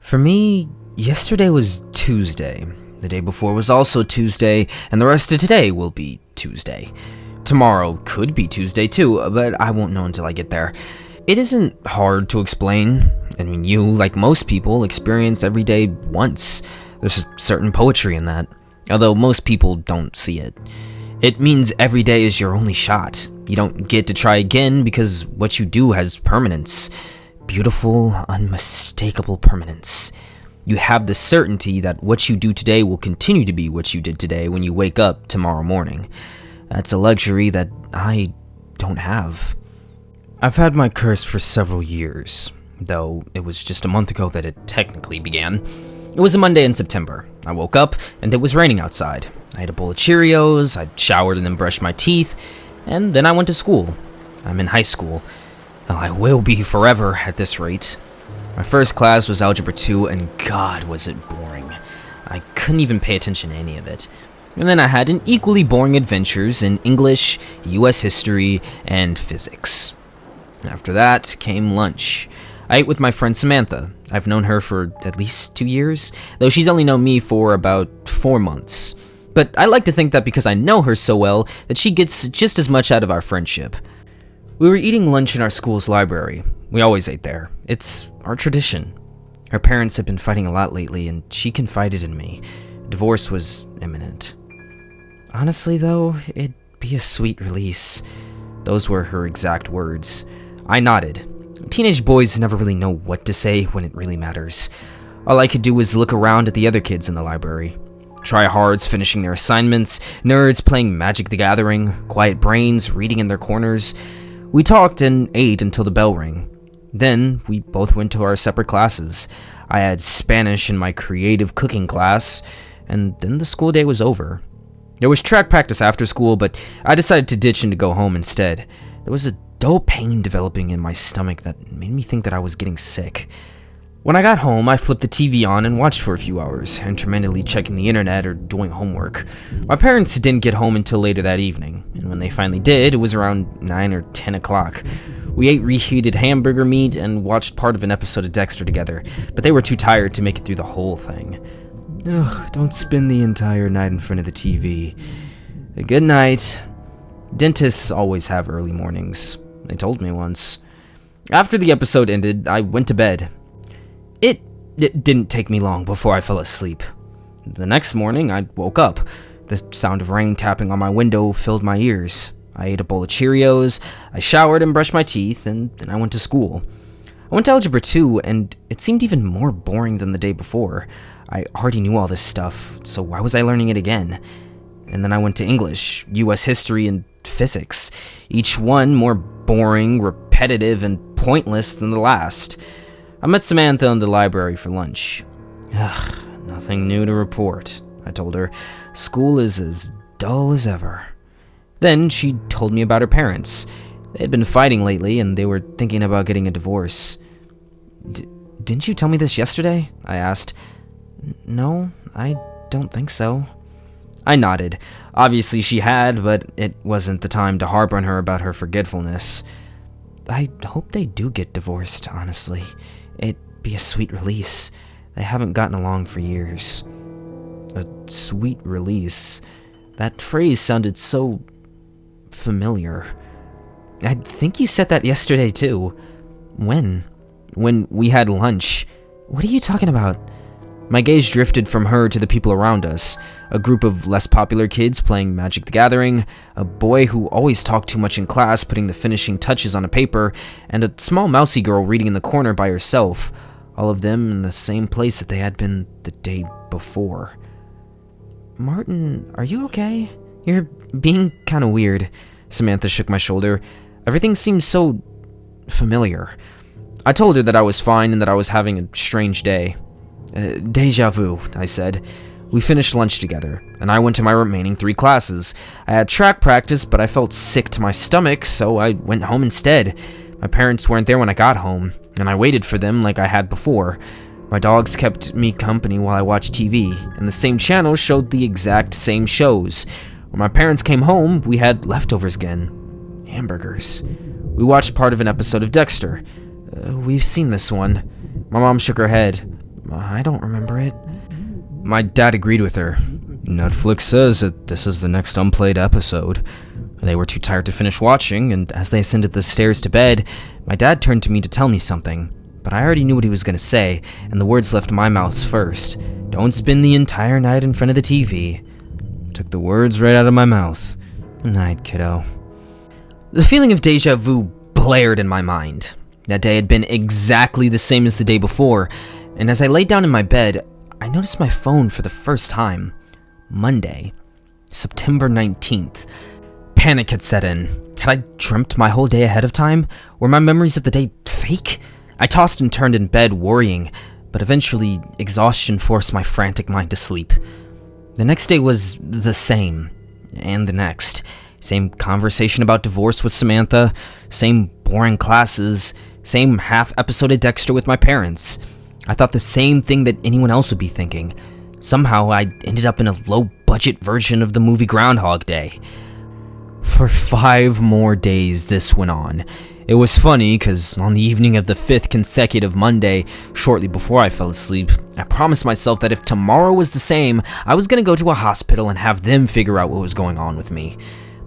For me, yesterday was Tuesday. The day before was also Tuesday, and the rest of today will be Tuesday. Tomorrow could be Tuesday too, but I won't know until I get there. It isn't hard to explain. I mean, you, like most people, experience every day once. There's a certain poetry in that, although most people don't see it. It means every day is your only shot. You don't get to try again because what you do has permanence. Beautiful, unmistakable permanence. You have the certainty that what you do today will continue to be what you did today when you wake up tomorrow morning. That's a luxury that I don't have. I've had my curse for several years, though it was just a month ago that it technically began. It was a Monday in September. I woke up and it was raining outside. I ate a bowl of Cheerios, I showered and then brushed my teeth, and then I went to school. I'm in high school. Well, I will be forever at this rate. My first class was Algebra 2, and God, was it boring. I couldn't even pay attention to any of it. And then I had an equally boring adventures in English, US history, and physics. After that came lunch. I ate with my friend Samantha. I've known her for at least 2 years, though she's only known me for about 4 months. But I like to think that because I know her so well, that she gets just as much out of our friendship. We were eating lunch in our school's library. We always ate there. It's our tradition. Her parents have been fighting a lot lately, and she confided in me. Divorce was imminent. Honestly, though, it'd be a sweet release. Those were her exact words. I nodded. Teenage boys never really know what to say when it really matters. All I could do was look around at the other kids in the library. Tryhards finishing their assignments, nerds playing Magic the Gathering, quiet brains reading in their corners. We talked and ate until the bell rang. Then, we both went to our separate classes. I had Spanish in my creative cooking class, and then the school day was over. There was track practice after school, but I decided to ditch and to go home instead. There was a dull pain developing in my stomach that made me think that I was getting sick. When I got home, I flipped the TV on and watched for a few hours, intermittently checking the internet or doing homework. My parents didn't get home until later that evening, and when they finally did, it was around 9 or 10 o'clock. We ate reheated hamburger meat and watched part of an episode of Dexter together, but they were too tired to make it through the whole thing. Ugh, don't spend the entire night in front of the TV. Good night. Dentists always have early mornings. They told me once. After the episode ended, I went to bed. It didn't take me long before I fell asleep. The next morning, I woke up. The sound of rain tapping on my window filled my ears. I ate a bowl of Cheerios, I showered and brushed my teeth, and then I went to school. I went to Algebra 2, and it seemed even more boring than the day before. I already knew all this stuff, so why was I learning it again? And then I went to English, US history, and physics. Each one more boring, repetitive, and pointless than the last. I met Samantha in the library for lunch. Ugh, nothing new to report, I told her. School is as dull as ever. Then she told me about her parents. They had been fighting lately, and they were thinking about getting a divorce. Didn't you tell me this yesterday? I asked. No, I don't think so. I nodded. Obviously she had, but it wasn't the time to harp on her about her forgetfulness. I hope they do get divorced, honestly. It'd be a sweet release. They haven't gotten along for years. A sweet release. That phrase sounded so familiar. I think you said that yesterday too. When? When we had lunch. What are you talking about? My gaze drifted from her to the people around us. A group of less popular kids playing Magic the Gathering, a boy who always talked too much in class putting the finishing touches on a paper, and a small mousy girl reading in the corner by herself, all of them in the same place that they had been the day before. Martin, are you okay? You're being kind of weird. Samantha shook my shoulder. Everything seems so familiar. I told her that I was fine and that I was having a strange day. Deja vu, I said. We finished lunch together, and I went to my remaining 3 classes. I had track practice, but I felt sick to my stomach, so I went home instead. My parents weren't there when I got home, and I waited for them like I had before. My dogs kept me company while I watched TV, and the same channel showed the exact same shows. When my parents came home, we had leftovers again. Hamburgers. We watched part of an episode of Dexter. We've seen this one. My mom shook her head. I don't remember it. My dad agreed with her. Netflix says that this is the next unplayed episode. They were too tired to finish watching, and as they ascended the stairs to bed, my dad turned to me to tell me something, but I already knew what he was going to say, and the words left my mouth first. Don't spend the entire night in front of the TV. Took the words right out of my mouth. Good night, kiddo. The feeling of deja vu blared in my mind. That day had been exactly the same as the day before, and as I laid down in my bed, I noticed my phone for the first time. Monday, September 19th. Panic had set in. Had I dreamt my whole day ahead of time? Were my memories of the day fake? I tossed and turned in bed, worrying, but eventually exhaustion forced my frantic mind to sleep. The next day was the same, and the next. Same conversation about divorce with Samantha, same boring classes, same half-episode of Dexter with my parents. I thought the same thing that anyone else would be thinking. Somehow, I ended up in a low-budget version of the movie Groundhog Day. For 5 more days, this went on. It was funny, because on the evening of the 5th consecutive Monday, shortly before I fell asleep, I promised myself that if tomorrow was the same, I was going to go to a hospital and have them figure out what was going on with me.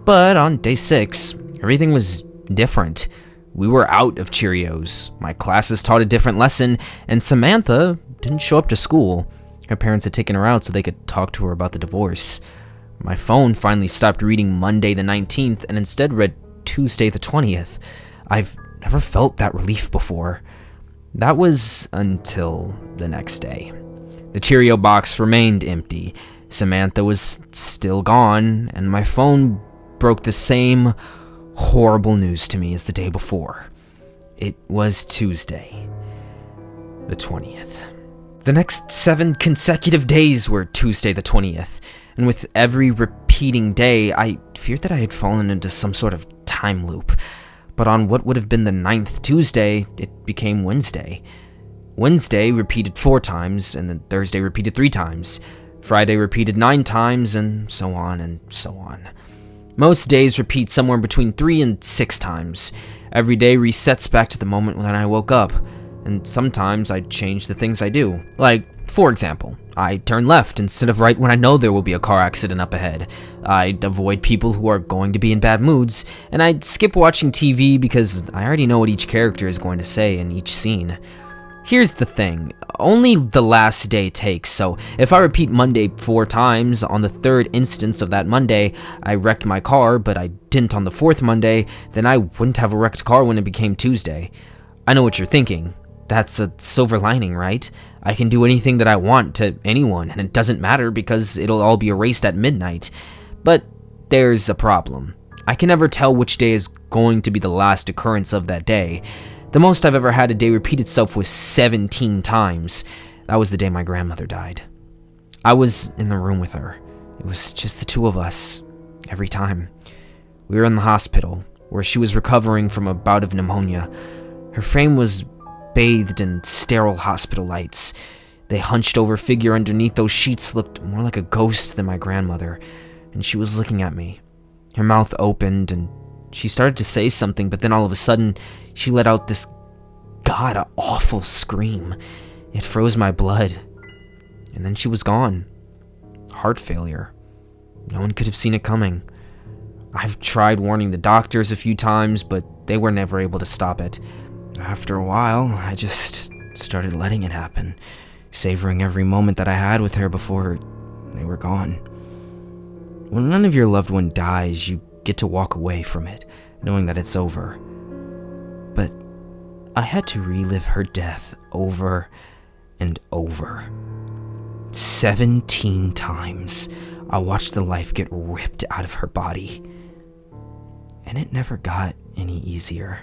But on day 6, everything was different. We were out of Cheerios, my classes taught a different lesson, and Samantha didn't show up to school. Her parents had taken her out so they could talk to her about the divorce. My phone finally stopped reading Monday the 19th and instead read Tuesday the 20th. I've never felt that relief before. That was until the next day. The Cheerio box remained empty. Samantha was still gone, and my phone broke the same horrible news to me as the day before. It was Tuesday, the 20th. The next 7 consecutive days were Tuesday the 20th, and with every repeating day, I feared that I had fallen into some sort of time loop. But on what would have been the 9th Tuesday, it became Wednesday. Wednesday repeated 4 times, and then Thursday repeated 3 times. Friday repeated 9 times, and so on and so on. Most days repeat somewhere between 3 and 6 times. Every day resets back to the moment when I woke up, and sometimes I change the things I do. Like, for example, I turn left instead of right when I know there will be a car accident up ahead. I'd avoid people who are going to be in bad moods, and I'd skip watching TV because I already know what each character is going to say in each scene. Here's the thing, only the last day takes, so if I repeat Monday 4 times, on the 3rd instance of that Monday, I wrecked my car, but I didn't on the 4th Monday, then I wouldn't have a wrecked car when it became Tuesday. I know what you're thinking. That's a silver lining, right? I can do anything that I want to anyone, and it doesn't matter because it'll all be erased at midnight. But there's a problem. I can never tell which day is going to be the last occurrence of that day. The most I've ever had a day repeat itself was 17 times. That was the day my grandmother died. I was in the room with her. It was just the 2 of us, every time. We were in the hospital, where she was recovering from a bout of pneumonia. Her frame was bathed in sterile hospital lights. The hunched-over figure underneath those sheets looked more like a ghost than my grandmother, and she was looking at me. Her mouth opened, and she started to say something, but then all of a sudden, she let out this god-awful scream. It froze my blood. And then she was gone. Heart failure. No one could have seen it coming. I've tried warning the doctors a few times, but they were never able to stop it. After a while, I just started letting it happen, savoring every moment that I had with her before they were gone. When none of your loved one dies, you get to walk away from it, knowing that it's over. But I had to relive her death over and over. 17 times I watched the life get ripped out of her body. And it never got any easier.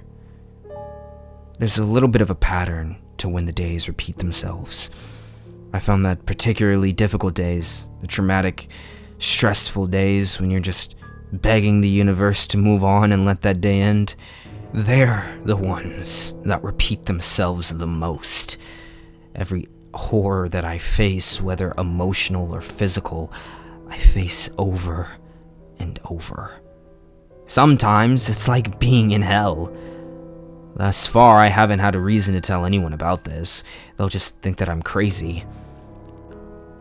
There's a little bit of a pattern to when the days repeat themselves. I found that particularly difficult days, the traumatic, stressful days when you're just begging the universe to move on and let that day end, they're the ones that repeat themselves the most. Every horror that I face, whether emotional or physical, I face over and over. Sometimes it's like being in hell. Thus far, I haven't had a reason to tell anyone about this. They'll just think that I'm crazy.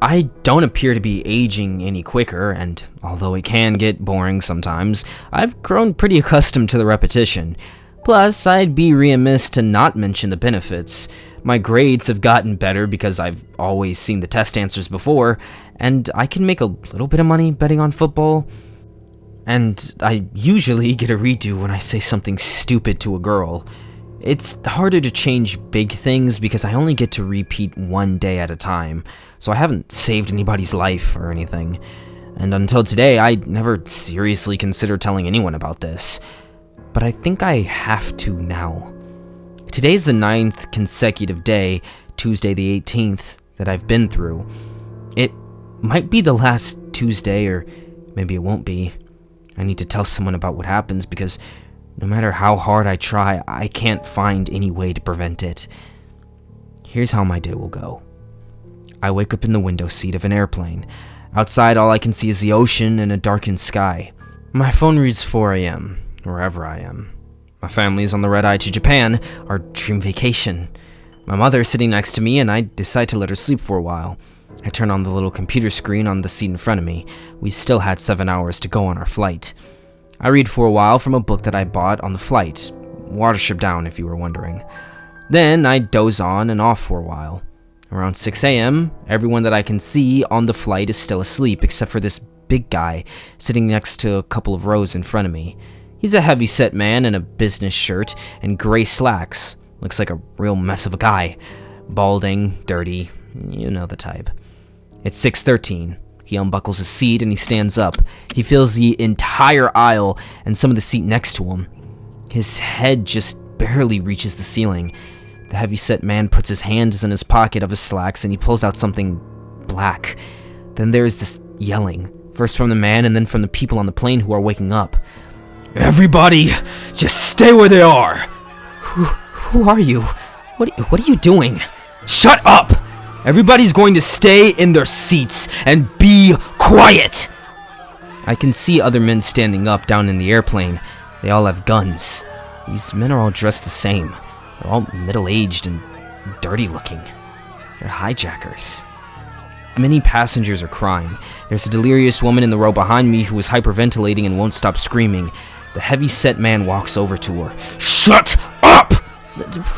I don't appear to be aging any quicker, and although it can get boring sometimes, I've grown pretty accustomed to the repetition. Plus, I'd be remiss to not mention the benefits. My grades have gotten better because I've always seen the test answers before, and I can make a little bit of money betting on football. And I usually get a redo when I say something stupid to a girl. It's harder to change big things because I only get to repeat one day at a time, so I haven't saved anybody's life or anything. And until today, I never seriously considered telling anyone about this. But I think I have to now. Today's the 9th consecutive day, Tuesday the 18th, that I've been through. It might be the last Tuesday, or maybe it won't be. I need to tell someone about what happens because no matter how hard I try, I can't find any way to prevent it. Here's how my day will go. I wake up in the window seat of an airplane. Outside, all I can see is the ocean and a darkened sky. My phone reads 4 a.m., wherever I am. My family is on the red-eye to Japan, our dream vacation. My mother is sitting next to me, and I decide to let her sleep for a while. I turn on the little computer screen on the seat in front of me. We still had 7 hours to go on our flight. I read for a while from a book that I bought on the flight. Watership Down, if you were wondering. Then I doze on and off for a while. Around 6 a.m., everyone that I can see on the flight is still asleep, except for this big guy sitting next to a couple of rows in front of me. He's a heavy-set man in a business shirt and gray slacks. Looks like a real mess of a guy. Balding, dirty, you know the type. It's 6:13. He unbuckles his seat and he stands up. He fills the entire aisle and some of the seat next to him. His head just barely reaches the ceiling. The heavy-set man puts his hands in his pocket of his slacks and he pulls out something black. Then there's this yelling, first from the man and then from the people on the plane who are waking up. "Everybody, just stay where they are!" Who are you? What are you doing? Shut up! Everybody's going to stay in their seats and be quiet! I can see other men standing up down in the airplane. They all have guns. These men are all dressed the same. They're all middle-aged and dirty-looking. They're hijackers. Many passengers are crying. There's a delirious woman in the row behind me who is hyperventilating and won't stop screaming. The heavy-set man walks over to her. "Shut up!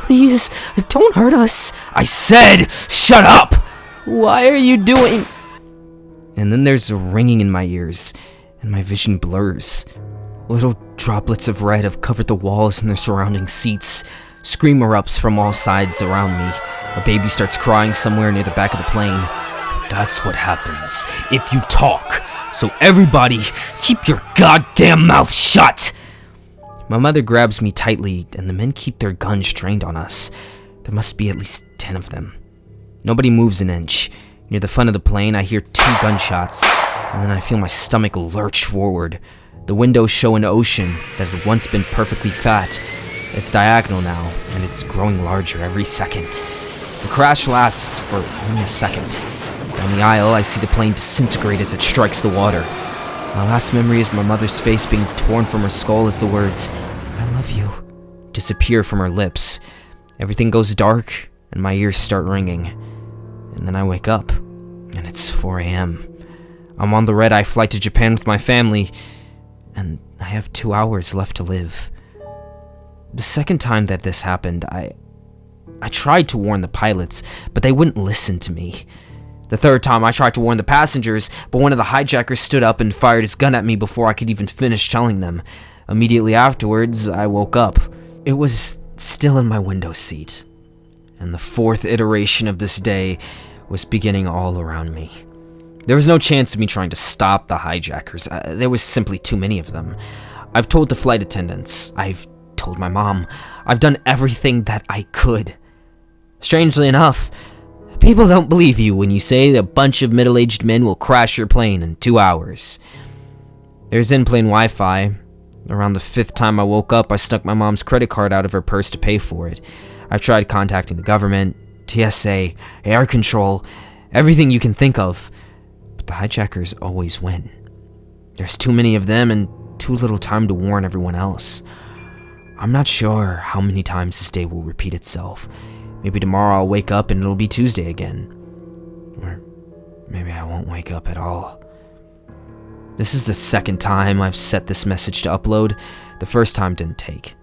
Please, don't hurt us." "I said, shut up!" "Why are you doing..." And then there's a ringing in my ears, and my vision blurs. Little droplets of red have covered the walls and the surrounding seats. Scream erupts from all sides around me. A baby starts crying somewhere near the back of the plane. That's what happens if you talk. So everybody, keep your goddamn mouth shut! My mother grabs me tightly, and the men keep their guns trained on us. There must be at least 10 of them. Nobody moves an inch. Near the front of the plane, I hear 2 gunshots, and then I feel my stomach lurch forward. The windows show an ocean that had once been perfectly flat. It's diagonal now, and it's growing larger every second. The crash lasts for only a second. Down the aisle, I see the plane disintegrate as it strikes the water. My last memory is my mother's face being torn from her skull as the words, "I love you," disappear from her lips. Everything goes dark, and my ears start ringing. And then I wake up, and it's 4 a.m. I'm on the red-eye flight to Japan with my family, and I have 2 hours left to live. The second time that this happened, I tried to warn the pilots, but they wouldn't listen to me. The third time, I tried to warn the passengers, but one of the hijackers stood up and fired his gun at me before I could even finish telling them. Immediately afterwards, I woke up. It was still in my window seat, and the 4th iteration of this day was beginning all around me. There was no chance of me trying to stop the hijackers. There was simply too many of them. I've told the flight attendants. I've told my mom. I've done everything that I could. Strangely enough, people don't believe you when you say that a bunch of middle-aged men will crash your plane in 2 hours. There's in-plane Wi-Fi. Around the 5th time I woke up, I snuck my mom's credit card out of her purse to pay for it. I've tried contacting the government, TSA, air control, everything you can think of. But the hijackers always win. There's too many of them and too little time to warn everyone else. I'm not sure how many times this day will repeat itself. Maybe tomorrow I'll wake up and it'll be Tuesday again. Or maybe I won't wake up at all. This is the second time I've set this message to upload. The first time didn't take.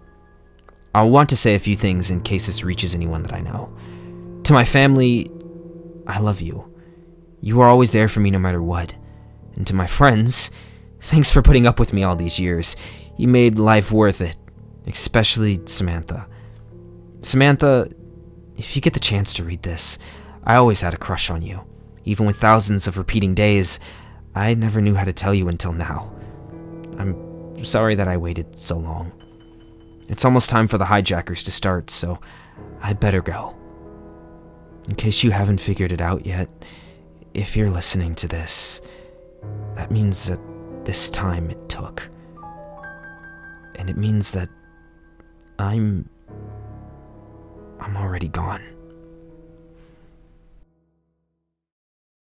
I want to say a few things in case this reaches anyone that I know. To my family, I love you. You are always there for me no matter what. And to my friends, thanks for putting up with me all these years. You made life worth it. Especially Samantha. Samantha, if you get the chance to read this, I always had a crush on you. Even with thousands of repeating days, I never knew how to tell you until now. I'm sorry that I waited so long. It's almost time for the hijackers to start, so I better go. In case you haven't figured it out yet, if you're listening to this, that means that this time it took. And it means that I'm already gone.